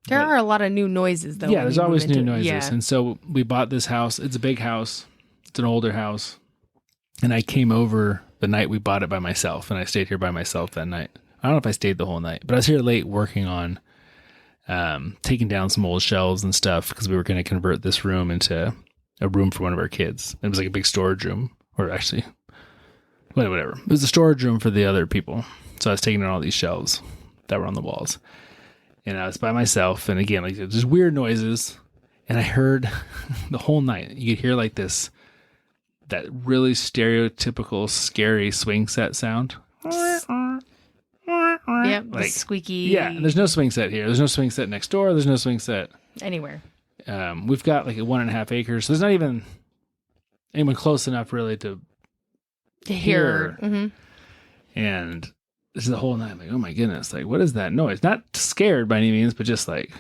There are a lot of new noises, though. Yeah, there's always new noises. Yeah. And so we bought this house. It's a big house. It's an older house. And I came over the night we bought it by myself, and I stayed here by myself that night. I don't know if I stayed the whole night, but I was here late working on taking down some old shelves and stuff because we were going to convert this room into a room for one of our kids. It was like a big storage room, or actually, whatever. It was a storage room for the other people. So I was taking down all these shelves that were on the walls. And I was by myself, and again, like just weird noises. And I heard the whole night, you could hear like this, that really stereotypical, scary swing set sound. Yep, like, squeaky. Yeah, and there's no swing set here. There's no swing set next door. There's no swing set anywhere. We've got like a 1.5 acres, so there's not even anyone close enough really to hear. Mm-hmm. And this is the whole night. I'm like, oh my goodness, like what is that noise? Not scared by any means, but just like,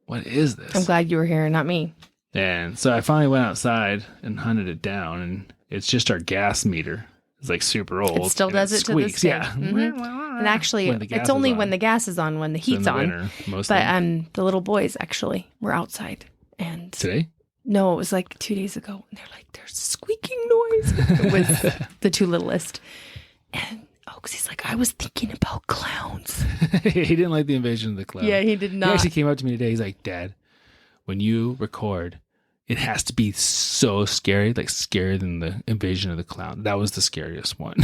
what is this? I'm glad you were here, not me. And so I finally went outside and hunted it down, and it's just our gas meter. It's like super old. It still does it squeaks. to this day. Yeah. Mm-hmm. And actually, it's only when the gas is on, when the heat's on. Winter, mostly. But the little boys actually were outside. And today? No, it was like 2 days ago. And they're like, there's a squeaking noise. It was the two littlest. And because he's like, I was thinking about clowns. He didn't like the invasion of the clown. Yeah, he did not. He actually came up to me today. He's like, Dad, when you record, it has to be so scary, like scarier than the invasion of the clown. That was the scariest one.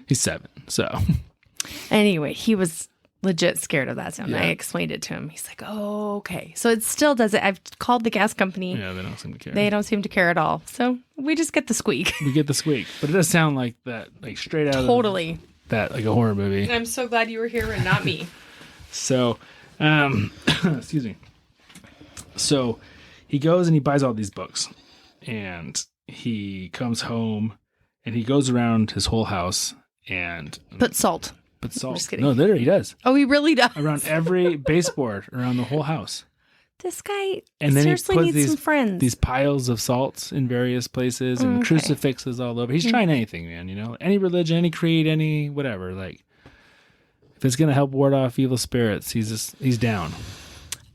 He's 7, so. Anyway, he was legit scared of that sound. Yeah. I explained it to him. He's like, oh, okay. So it still does it. I've called the gas company. Yeah, they don't seem to care. They don't seem to care at all. So we just get the squeak. We get the squeak, but it does sound like that, like straight out Totally. of that, like a horror movie. I'm so glad you were here and not me. So, excuse me. So he goes and he buys all these books, and he comes home and he goes around his whole house and Put salt. salt. kidding. No, literally he does. Oh, he really does. Around every baseboard around the whole house. This guy And then seriously he puts needs some friends. these piles of salts in various places and Okay. crucifixes all over. He's trying anything, man, you know, any religion, any creed, any whatever. Like, if it's going to help ward off evil spirits, he's down.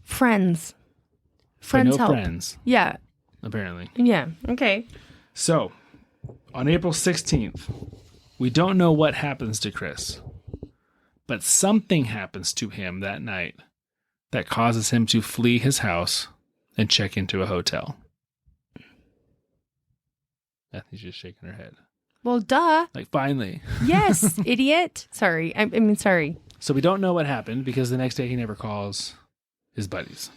Friends. But Friends no help. friends, Yeah. apparently. Yeah. Okay. So, on April 16th, we don't know what happens to Chris, but something happens to him that night that causes him to flee his house and check into a hotel. Ethne's just shaking her head. Well, duh. Like, finally. Yes, idiot. Sorry. I mean, sorry. So we don't know what happened because the next day he never calls his buddies.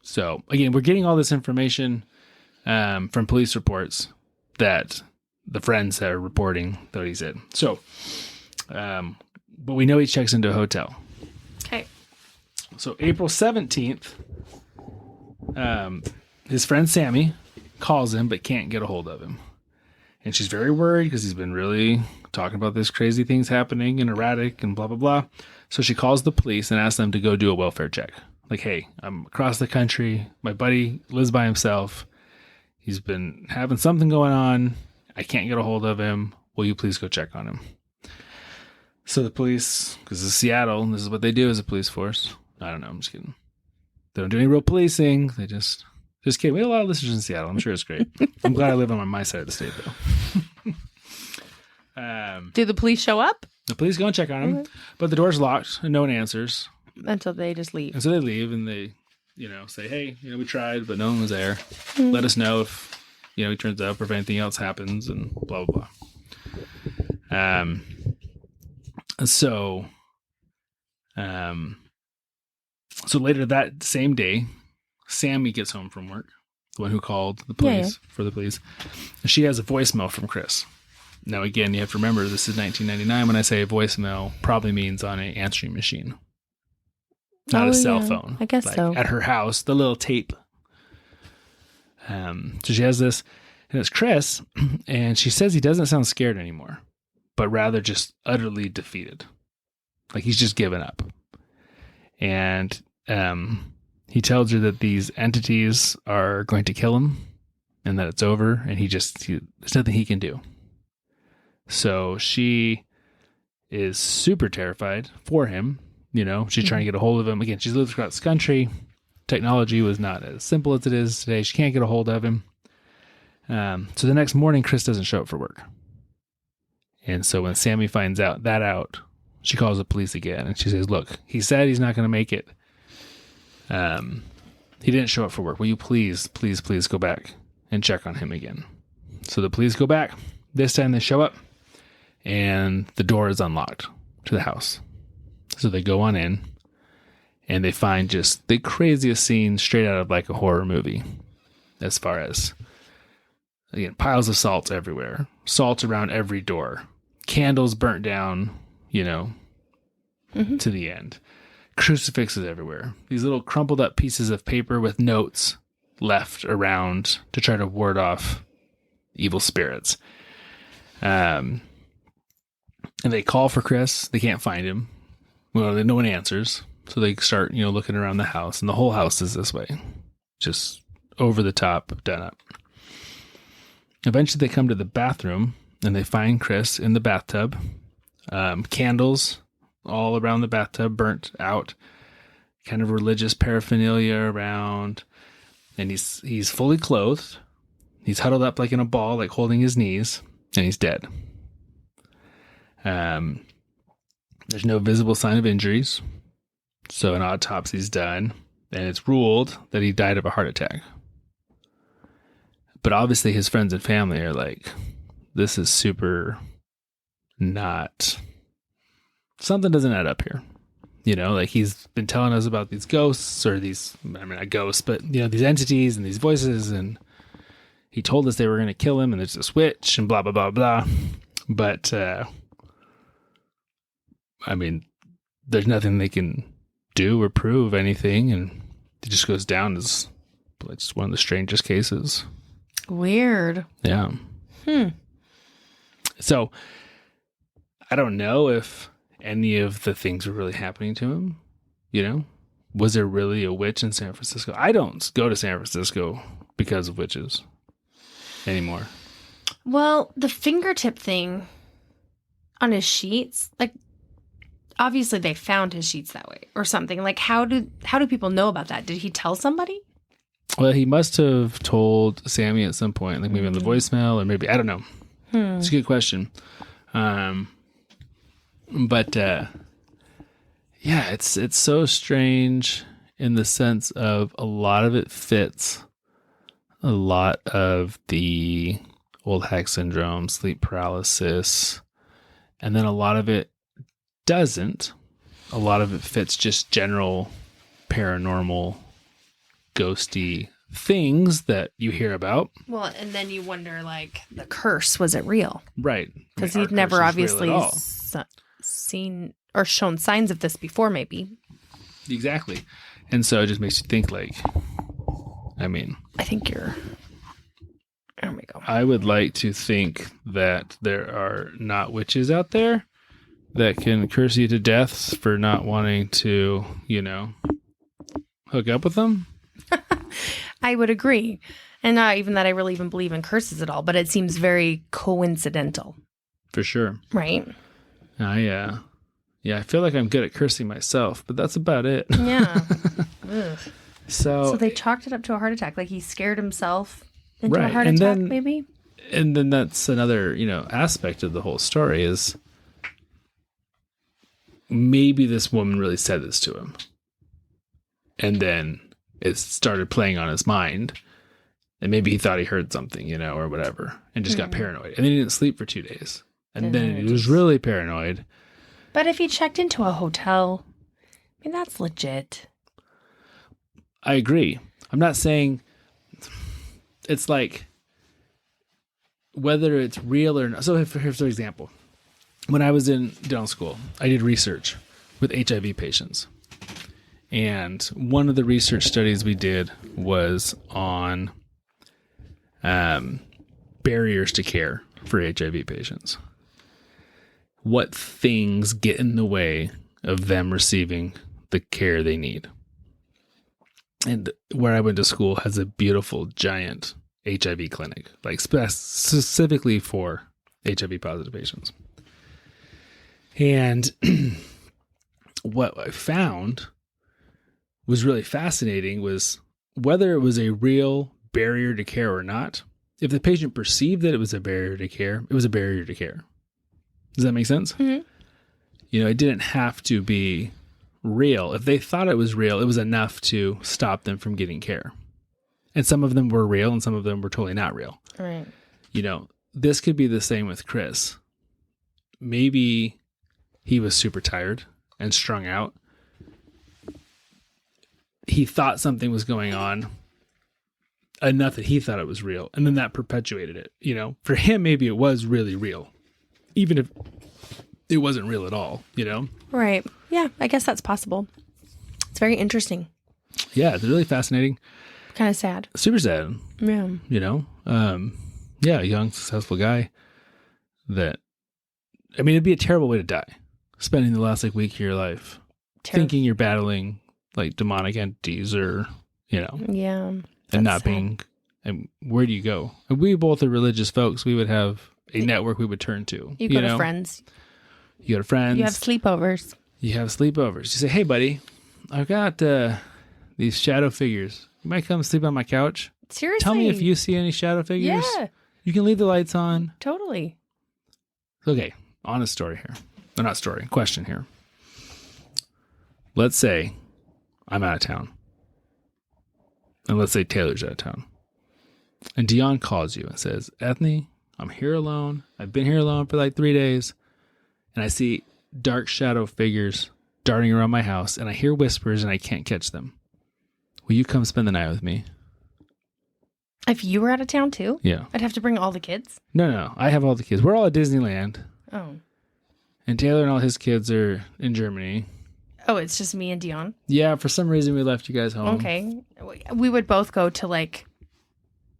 So, again, we're getting all this information from police reports that the friends are reporting that he's in. So, but we know he checks into a hotel. Okay. So April 17th, his friend Sammy calls him but can't get a hold of him. And she's very worried because he's been really talking about this crazy things happening and erratic and blah, blah, blah. So she calls the police and asks them to go do a welfare check. Like, hey, I'm across the country. My buddy lives by himself. He's been having something going on. I can't get a hold of him. Will you please go check on him? So the police, because it's Seattle, and this is what they do as a police force. I don't know. I'm just kidding. They don't do any real policing. They just kidding. We have a lot of listeners in Seattle. I'm sure it's great. I'm glad I live on my side of the state, though. Do the police show up? The police go and check on him, Okay. but the door's locked and no one answers. Until they just leave. And so they leave and they, say, hey, we tried, but no one was there. Let us know if, he turns up or if anything else happens and blah, blah, blah. So later that same day, Sammy gets home from work, the one who called the police for the police. And she has a voicemail from Chris. Now, again, you have to remember this is 1999. When I say a voicemail, probably means on an answering machine. Not a cell phone. I guess so. At her house, the little tape. So she has this, and it's Chris, and she says he doesn't sound scared anymore, but rather just utterly defeated. Like he's just given up. And he tells her that these entities are going to kill him and that it's over, and there's nothing he can do. So she is super terrified for him. She's trying to get a hold of him. Again, she's lived across the country. Technology was not as simple as it is today. She can't get a hold of him. So the next morning, Chris doesn't show up for work. And so when Sammy finds out, she calls the police again. And she says, look, he said he's not going to make it. He didn't show up for work. Will you please, please, please go back and check on him again? So the police go back. This time they show up. And the door is unlocked to the house. So they go on in and they find just the craziest scene straight out of like a horror movie. As far as, again, piles of salt everywhere, salt around every door, candles burnt down, to the end, crucifixes everywhere, these little crumpled up pieces of paper with notes left around to try to ward off evil spirits. And they call for Chris. They can't find him. Well, no one answers. So they start, looking around the house, and the whole house is this way. Just over the top, done up. Eventually they come to the bathroom and they find Chris in the bathtub. Candles all around the bathtub, burnt out. Kind of religious paraphernalia around. And he's fully clothed. He's huddled up like in a ball, like holding his knees, and he's dead. There's no visible sign of injuries. So an autopsy's done, and it's ruled that he died of a heart attack. But obviously his friends and family are like, this is super not something doesn't add up here. You know, like he's been telling us about these ghosts or these, I mean, not ghosts, but, you know, these entities and these voices. And he told us they were going to kill him and there's a switch and blah, blah, blah, blah. But, I mean, there's nothing they can do or prove anything. And it just goes down as like just one of the strangest cases. Weird. Yeah. So I don't know if any of the things were really happening to him. You know, was there really a witch in San Francisco? I don't go to San Francisco because of witches anymore. Well, the fingertip thing on his sheets, like, obviously they found his sheets that way or something. Like, how do people know about that? Did he tell somebody? Well, he must have told Sammy at some point, like maybe on the voicemail or maybe, I don't know. It's a good question. But yeah, it's so strange in the sense of a lot of it fits a lot of the old hag syndrome, sleep paralysis, and then a lot of it doesn't. A lot of it fits just general paranormal, ghosty things that you hear about. Well, and then you wonder, like, the curse, was it real? Right. Because he'd never obviously seen or shown signs of this before, maybe. Exactly. And so it just makes you think, like, I mean, I think you're... There we go. I would like to think that there are not witches out there that can curse you to death for not wanting to, you know, hook up with them. I would agree. And not even that I really even believe in curses at all, but it seems very coincidental. For sure. Right? Yeah, I feel like I'm good at cursing myself, but that's about it. Yeah. So they chalked it up to a heart attack. Like he scared himself into a right. heart and attack, then, maybe? And then that's another, you know, aspect of the whole story is maybe this woman really said this to him. And then it started playing on his mind. And maybe he thought he heard something, you know, or whatever, and just got paranoid. And then he didn't sleep for 2 days. And then he was really paranoid. But if he checked into a hotel, I mean, that's legit. I agree. I'm not saying it's like whether it's real or not. So here's an example. When I was in dental school, I did research with HIV patients. And one of the research studies we did was on barriers to care for HIV patients. What things get in the way of them receiving the care they need? And where I went to school has a beautiful, giant HIV clinic, like specifically for HIV positive patients. And what I found was really fascinating was whether it was a real barrier to care or not. If the patient perceived that it was a barrier to care, it was a barrier to care. Does that make sense? Mm-hmm. You know, it didn't have to be real. If they thought it was real, it was enough to stop them from getting care. And some of them were real and some of them were totally not real. Right. You know, this could be the same with Chris. Maybe he was super tired and strung out. He thought something was going on enough that he thought it was real. And then that perpetuated it. You know, for him, maybe it was really real, even if it wasn't real at all, you know? Right. Yeah, I guess that's possible. It's very interesting. Yeah, it's really fascinating. Kind of sad. Super sad. Yeah. You know? Yeah, a young, successful guy that, I mean, it'd be a terrible way to die. Spending the last week of your life thinking you're battling like demonic entities or, you know. Yeah. And not being, and where do you go? And we both are religious folks. We would have a network we would turn to. You go to friends. You go to friends. You have sleepovers. You have sleepovers. You say, hey, buddy, I've got these shadow figures. You might come sleep on my couch. Seriously? Tell me if you see any shadow figures. Yeah. You can leave the lights on. Totally. Okay, honest story here. No, not story, question here. Let's say I'm out of town. And let's say Taylor's out of town. And Dion calls you and says, Ethney, I'm here alone. I've been here alone for like 3 days. And I see dark shadow figures darting around my house, and I hear whispers, and I can't catch them. Will you come spend the night with me? If you were out of town too? Yeah. I'd have to bring all the kids? No. I have all the kids. We're all at Disneyland. Oh. And Taylor and all his kids are in Germany. Oh, it's just me and Dion? Yeah, for some reason we left you guys home. Okay. We would both go to like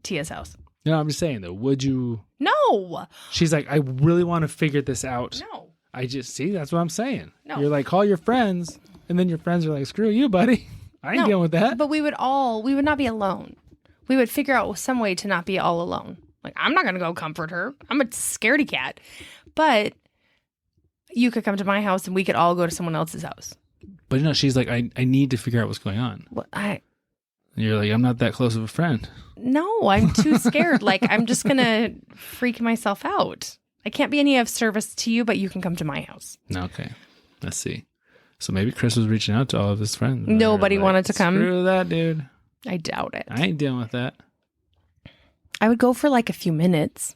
Tia's house. No, I'm just saying though, would you? No. She's like, I really want to figure this out. No. I just, see, that's what I'm saying. No. You're like, call your friends. And then your friends are like, screw you, buddy. I ain't dealing with that. But we would not be alone. We would figure out some way to not be all alone. Like, I'm not going to go comfort her. I'm a scaredy cat. But you could come to my house and we could all go to someone else's house. But no, she's like, I need to figure out what's going on. Well, And you're like, I'm not that close of a friend. No, I'm too scared. Like, I'm just going to freak myself out. I can't be any of service to you, but you can come to my house. Okay. Let's see. So maybe Chris was reaching out to all of his friends. Nobody like, wanted to come. Screw that, dude. I doubt it. I ain't dealing with that. I would go for like a few minutes.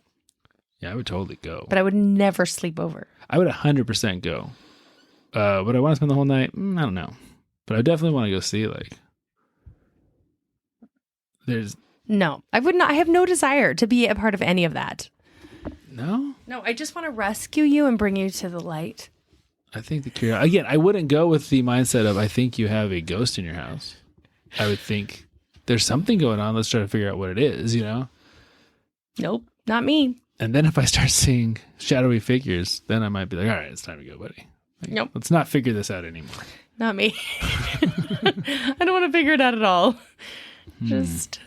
Yeah, I would totally go. But I would never sleep over. I would 100% go. Would I want to spend the whole night? I don't know. But I definitely want to go see, like, No, I would not. I have no desire to be a part of any of that. No? No, I just want to rescue you and bring you to the light. I think again, I wouldn't go with the mindset of, I think you have a ghost in your house. I would think there's something going on. Let's try to figure out what it is, you know? Nope, not me. And then if I start seeing shadowy figures, then I might be like, all right, it's time to go, buddy. Like, Nope. Let's not figure this out anymore. Not me. I don't want to figure it out at all. Just,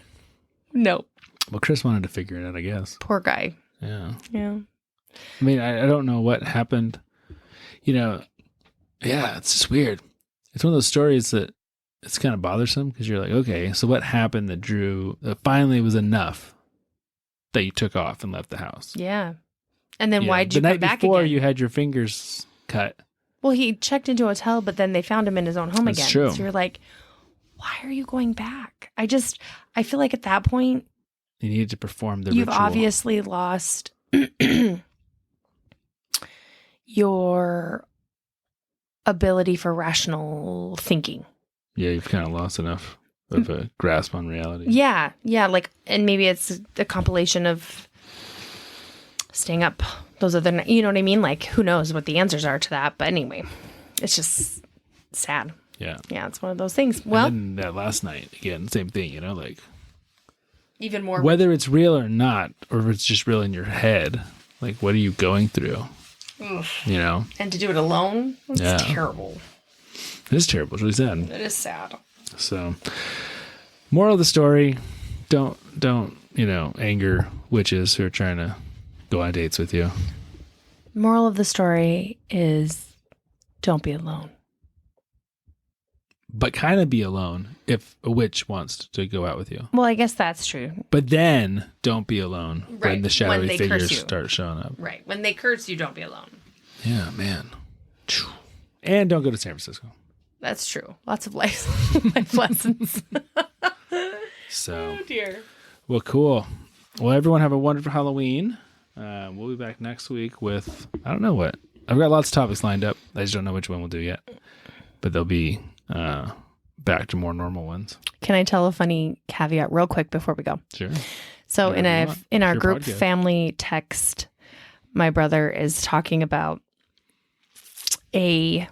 no. Well, Chris wanted to figure it out, I guess. Poor guy. Yeah. Yeah. I mean, I don't know what happened. You know, yeah, it's just weird. It's one of those stories that it's kind of bothersome because you're like, okay, so what happened that finally was enough that you took off and left the house? Yeah. And then You why know, did you the come night back before again? you had your fingers cut? Well, he checked into a hotel, but then they found him in his own home That's again. true. So you're like, why are you going back? I feel like at that point, You needed to perform the you've ritual. obviously lost your ability for rational thinking. Yeah, you've kind of lost enough of a grasp on reality. Yeah. Yeah. Like, and maybe it's a compilation of staying up those other, you know what I mean? Like, who knows what the answers are to that. But anyway, it's just sad. Yeah. Yeah. It's one of those things. Well, And then that last night, again, same thing, you know, like even more. whether it's real or not, or if it's just real in your head, like what are you going through? You know? And to do it alone, it's Yeah. terrible. It is terrible. It's really sad. It is sad. So, moral of the story, don't, anger witches who are trying to go on dates with you. Moral of the story is don't be alone. But kind of be alone if a witch wants to go out with you. Well, I guess that's true. But then don't be alone when Right, the when shadowy they curse figures you. start showing up. Right. When they curse you, don't be alone. Yeah, man. And don't go to San Francisco. That's true. Lots of life lessons. So, Oh, dear. well, cool. Well, everyone have a wonderful Halloween. We'll be back next week with, I don't know what. I've got lots of topics lined up. I just don't know which one we'll do yet. But they'll be back to more normal ones. Can I tell a funny caveat real quick before we go? Sure. So Whatever you want. in our Your group podcast. family text, my brother is talking about a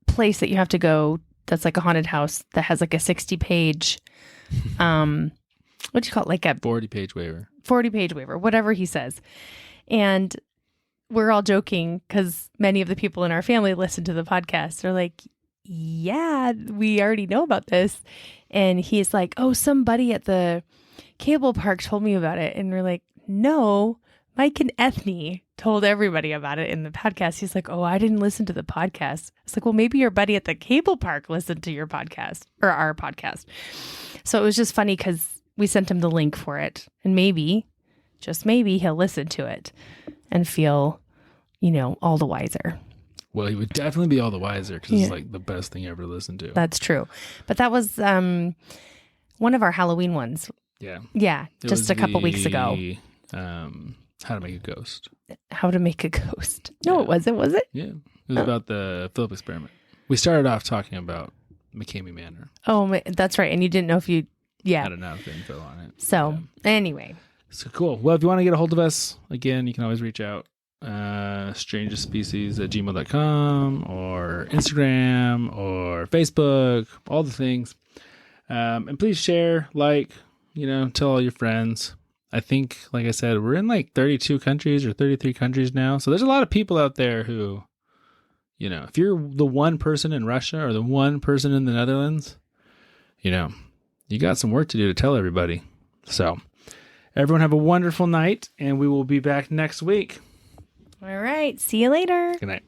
place that you have to go that's like a haunted house that has like a 60-page what do you call it? Like a 40-page waiver. 40-page waiver, whatever he says. And we're all joking because many of the people in our family listen to the podcast. They're like, yeah, we already know about this. And he's like, oh, somebody at the cable park told me about it. And we're like, no, Mike and Ethney told everybody about it in the podcast. He's like, oh, I didn't listen to the podcast. It's like, well, maybe your buddy at the cable park listened to your podcast or our podcast. So it was just funny because we sent him the link for it. And maybe, just maybe, he'll listen to it and feel, all the wiser. Well, he would definitely be all the wiser because Yeah. it's like the best thing ever to listen to. That's true. But that was one of our Halloween ones. Yeah. Yeah, It just was a couple weeks ago. How to Make a Ghost. How to Make a Ghost. No, it wasn't, was it? Yeah. It was about the Philip experiment. We started off talking about McCamey Manor. Oh, that's right. And you didn't know if you, I had enough info on it. So, anyway. So cool. Well, if you want to get a hold of us, again, you can always reach out. strangestspecies@gmail.com or Instagram or Facebook, all the things. And please share, tell all your friends. I think, like I said, we're in like 32 countries or 33 countries now. So there's a lot of people out there who, if you're the one person in Russia or the one person in the Netherlands, you got some work to do to tell everybody. So everyone have a wonderful night, and we will be back next week. All right. See you later. Good night.